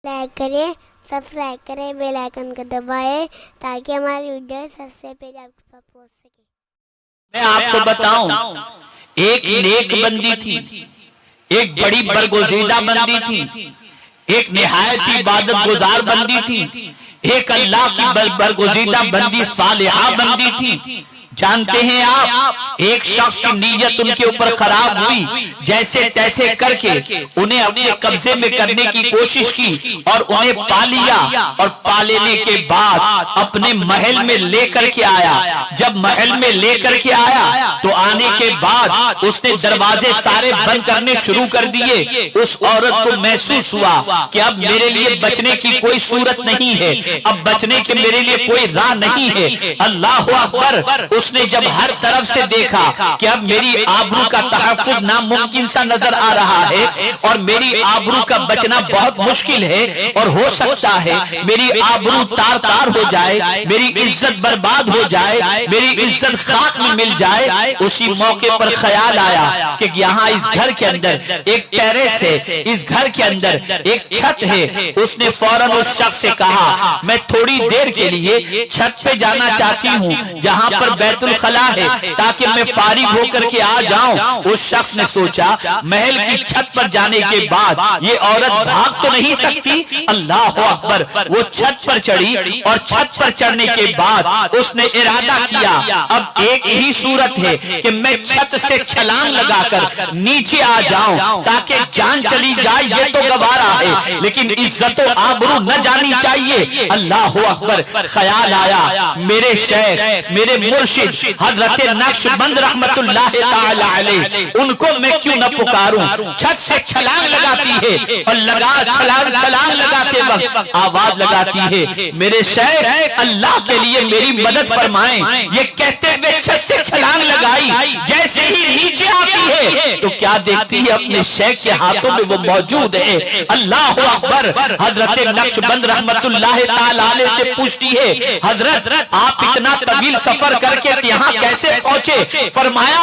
Like کریں، subscribe کریں، bell icon کو دبائیں تاکہ ہماری ویڈیو سب سے پہلے آپ کے پاس پہنچ سکے۔ میں آپ کو بتاؤں، ایک نیک بندی تھی، ایک بڑی برگزیدہ بندی تھی، ایک نہایت عبادت گزار بندی تھی، ایک اللہ کی برگزیدہ بندی صالحہ بندی تھی۔ جانتے ہیں آپ، ایک شخص کی نیت ان کے اوپر خراب ہوئی، جیسے تیسے کر کے انہیں اپنے قبضے میں کرنے کی کوشش کی اور انہیں پا لیا، اور پا لینے کے بعد اپنے محل میں لے کر کے آیا۔ جب محل میں لے کر کے آیا تو آنے کے بعد اس نے دروازے سارے بند کرنے شروع کر دیے۔ اس عورت کو محسوس ہوا کہ اب میرے لیے بچنے کی کوئی صورت نہیں ہے، اب بچنے کے میرے لیے کوئی راہ نہیں ہے۔ اللہ اکبر! اس نے جب ہر طرف سے دیکھا کہ اب میری آبرو کا تحفظ ناممکن سا نظر آ رہا ہے اور میری آبرو کا بچنا بہت مشکل ہے، اور ہو سکتا ہے میری آبرو تار تار ہو جائے، میری عزت برباد ہو جائے، میری عزت خاک میں مل جائے۔ اسی موقع پر خیال آیا کہ یہاں اس گھر کے اندر ایک ٹیریس ہے، اس گھر کے اندر ایک چھت ہے۔ اس نے فوراً اس شخص سے کہا، میں تھوڑی دیر کے لیے چھت پہ جانا چاہتی ہوں جہاں پر بیت الخلا ہے، تاکہ میں فارغ ہو کر کے آ جاؤں۔ اس شخص نے سوچا محل کی چھت پر جانے کے بعد یہ عورت بھاگ تو نہیں سکتی۔ اللہ اکبر! وہ چھت پر چڑھی اور چھت پر چڑھنے کے بعد اس نے ارادہ کیا، اب ایک ہی صورت ہے کہ میں چھت سے چھلانگ لگا کر نیچے آ جاؤں تاکہ جان چلی جائے، یہ تو گوارا ہے لیکن عزت و آبرو نہ جانی چاہیے۔ اللہ اکبر! خیال آیا میرے شیخ، میرے مرشد حضرت نقشبند رحمت اللہ تعالی علیہ، ان کو میں کیوں نہ پکاروں۔ چھت سے چھلانگ لگاتی ہے اور چھلانگ لگاتے وقت آواز لگاتی ہے، میرے شیخ اللہ کے لیے میری مدد فرمائیں۔ یہ کہتے ہوئے چھت سے چھلانگ لگائی، جیسے ہی نیچے آتی ہے تو کیا دیکھتی ہے؟ اپنے شیخ کے ہاتھوں میں وہ موجود ہے۔ اللہ اکبر! حضرت نقشبند رحمت اللہ تعالی علیہ سے پوچھتی ہے، حضرت آپ اتنا طویل سفر کر کے یہاں کیسے پہنچے؟ فرمایا،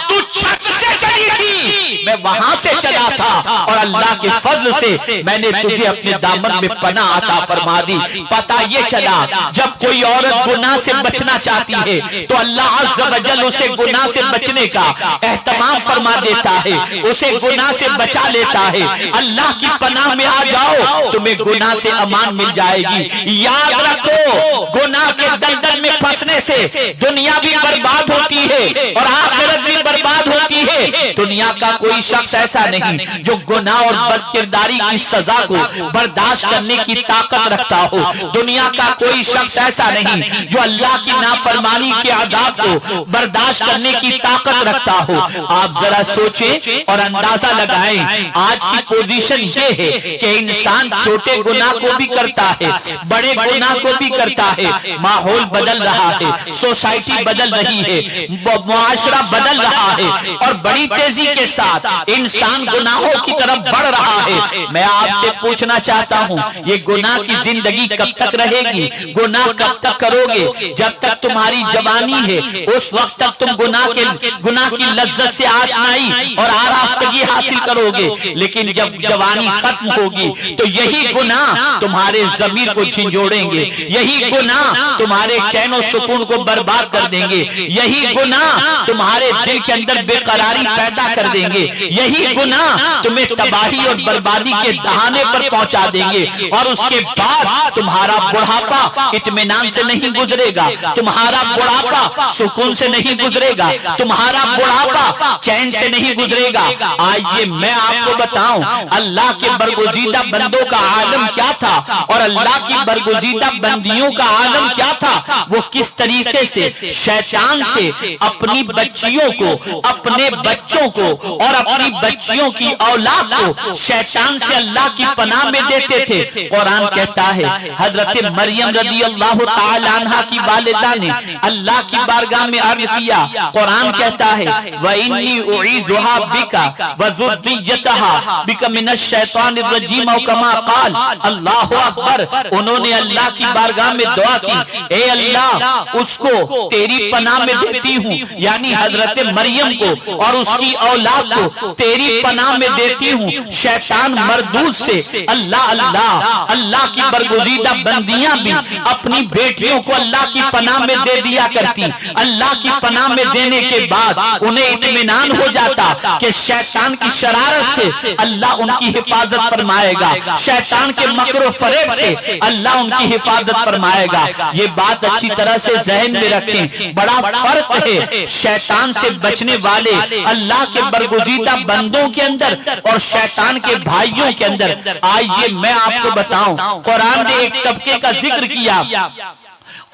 تو چھت سے چلی تھی، میں وہاں سے چلا تھا، اور اللہ کے فضل سے میں نے تجھے اپنے دامن میں پناہ عطا فرما دی۔ پتہ یہ چلا جب کوئی عورت گناہ سے بچنا چاہتی ہے تو اللہ عز و جل اسے گناہ سے بچنے کا اہتمام فرما دیتا ہے، اسے گناہ سے بچا لیتا ہے۔ اللہ کی پناہ میں آ جاؤ، تمہیں گناہ سے امان مل جائے گی۔ یاد رکھو، گناہ کے دلدل میں پھنسنے سے دنیا بھی برباد ہوتی ہے اور آخرت بھی برباد ہوتی ہے۔ دنیا کا کوئی شخص ایسا نہیں جو گناہ اور بد کرداری کی سزا کو برداشت کرنے کی طاقت رکھتا ہو۔ دنیا کا کوئی شخص ایسا نہیں جو اللہ کی نافرمانی کے عذاب کو برداشت کرنے کی طاقت رکھتا ہو۔ آپ ذرا سوچیں اور اندازہ لگائیں، آج کی پوزیشن یہ ہے کہ انسان چھوٹے گناہ کو بھی کرتا ہے، بڑے گناہ کو بھی کرتا ہے۔ ماحول بدل رہا ہے، سوسائٹی بدل رہی ہے، معاشرہ بدل رہا ہے، اور بڑی تیزی کے ساتھ انسان گناہوں کی طرف بڑھ رہا ہے۔ میں آپ سے پوچھنا چاہتا ہوں، یہ گناہ کی زندگی کب تک رہے گی؟ گناہ کب تک کرو گے؟ جب تک تمہاری جوانی ہے اس وقت تک تم گناہ کی لذت سے آشنائی اور آراستگی حاصل کرو گے، لیکن جب جوانی ختم ہوگی تو یہی گناہ تمہارے ضمیر کو جھنجھوڑیں گے، یہی گناہ تمہارے چین و سکون کو برباد کر دیں گے، یہی گناہ تمہارے دل کے اندر بے قراری پیدا کر دیں گے، یہی گناہ تمہیں تباہی اور بربادی کے دہانے پر پہنچا دیں گے، اور اس کے بعد تمہارا بڑھاپا اطمینان سے نہیں گزرے گا، تمہارا بڑھاپا سکون سے نہیں گزرے گا، تمہارا بڑھاپا چین سے نہیں گزرے گا۔ آئیے میں آپ کو بتاؤں اللہ کے برگزیدہ بندوں کا عالم کیا تھا اور اللہ کی برگزیدہ بندیوں کا عالم کیا تھا۔ وہ کس طریقے سے شیطان سے اپنی بچیوں کو، اپنے بچوں کو اور اپنی بچیوں کی اولاد کو شیطان سے اللہ کی پناہ میں دیتے تھے۔ قرآن کہتا ہے حضرت مریم رضی اللہ تعالی عنہ کی والدہ نے اللہ کی بارگاہ میں عرض کیا، قرآن کہتا ہے وَإِنِّي أُعِيذُهَا بِكَ وَذُرِّيَّتَهَا بِكَ مِنَ الشَّيْطَانِ الرَّجِيمِ، او کما قال اللہ اکبر، انہوں نے اللہ کی بارگاہ میں دعا کی، اے اللہ اس کو تیری پناہ میں دیتی ہوں، یعنی حضرت مریم کو اور اس کی اولاد کو تیری پناہ میں دیتی ہوں شیطان مردود سے۔ اللہ اللہ، اللہ کی برگزیدہ بندیاں بھی اپنی بیٹیوں کو اللہ کی پناہ میں دے دیا کرتی، اللہ کی پناہ میں دینے کے بعد انہیں اطمینان ہو جاتا کہ شیطان کی شرارت سے اللہ ان کی حفاظت فرمائے گا، شیطان کے مکر و فریب سے اللہ ان کی حفاظت فرمائے گا۔ یہ بات اچھی طرح سے ذہن میں رکھیں، بڑا فرق ہے شیطان سے بچنے والے اللہ کے برگزیدہ بندوں کے اندر اور شیطان کے بھائیوں کے اندر۔ آئیے میں آپ کو بتاؤں، قرآن نے ایک طبقے کا ذکر کیا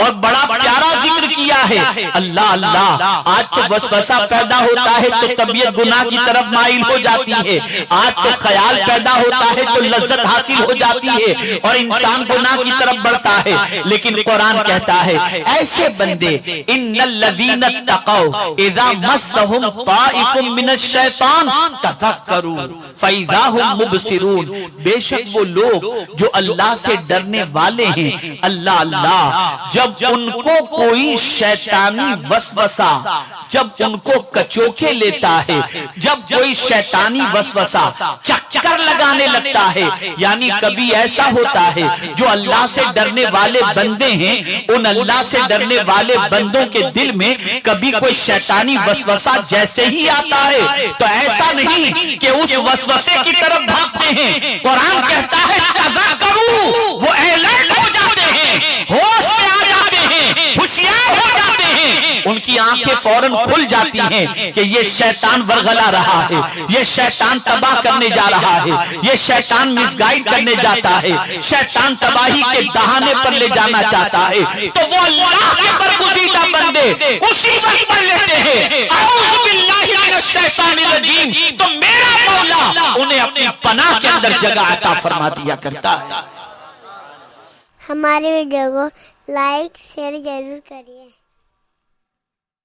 اور بڑا پیارا ذکر کیا ہے۔ اللہ اللہ، آج تو وسوسہ پیدا ہوتا ہے تو طبیعت گناہ کی طرف مائل ہو جاتی ہے، آج تو خیال پیدا ہوتا ہے تو لذت حاصل ہو جاتی ہے اور انسان گناہ کی طرف بڑھتا ہے، لیکن قرآن کہتا ہے ایسے بندے ان الذین اتقوا اذا مسهم طائف من الشیطان تذکروا فاذا هم مبصرون، بے شک وہ لوگ جو اللہ سے ڈرنے والے ہیں، اللہ اللہ، جب ان کو کوئی شیطانی وسوسہ، جب ان کو کچوکے لیتا ہے، جب کوئی شیطانی وسوسہ چکر لگانے لگتا ہے، یعنی کبھی ایسا ہوتا ہے جو اللہ سے ڈرنے والے بندے ہیں، ان اللہ سے ڈرنے والے بندوں کے دل میں کبھی کوئی شیطانی وسوسہ جیسے ہی آتا ہے تو ایسا نہیں کہ اس وسوسے کی طرف بھاگتے ہیں، قرآن کہتا ہے تذکروا، وہ الرٹ ہو جاتے ہیں، ہوش میں آ جاتے ہیں، ہوشیار ہو جاتے ہیں، ان کی آنکھیں فوراً کھل جاتی ہیں کہ یہ شیطان ورغلا رہا ہے، یہ شیطان تباہ کرنے جا رہا ہے، یہ شیطان مس گائیڈ کرنے جاتا ہے، شیطان تباہی کے دہانے پر لے جانا چاہتا ہے، تو وہ اللہ کے برگزیدہ بندے اسی وقت پڑھ لیتے ہیں اعوذ باللہ من الشیطان الرجیم، تو میرا مولا انہیں اپنی پناہ کے اندر جگہ عطا فرما دیا کرتا ہے۔ ہماری ویڈیو کو لائک شیئر ضرور کریے۔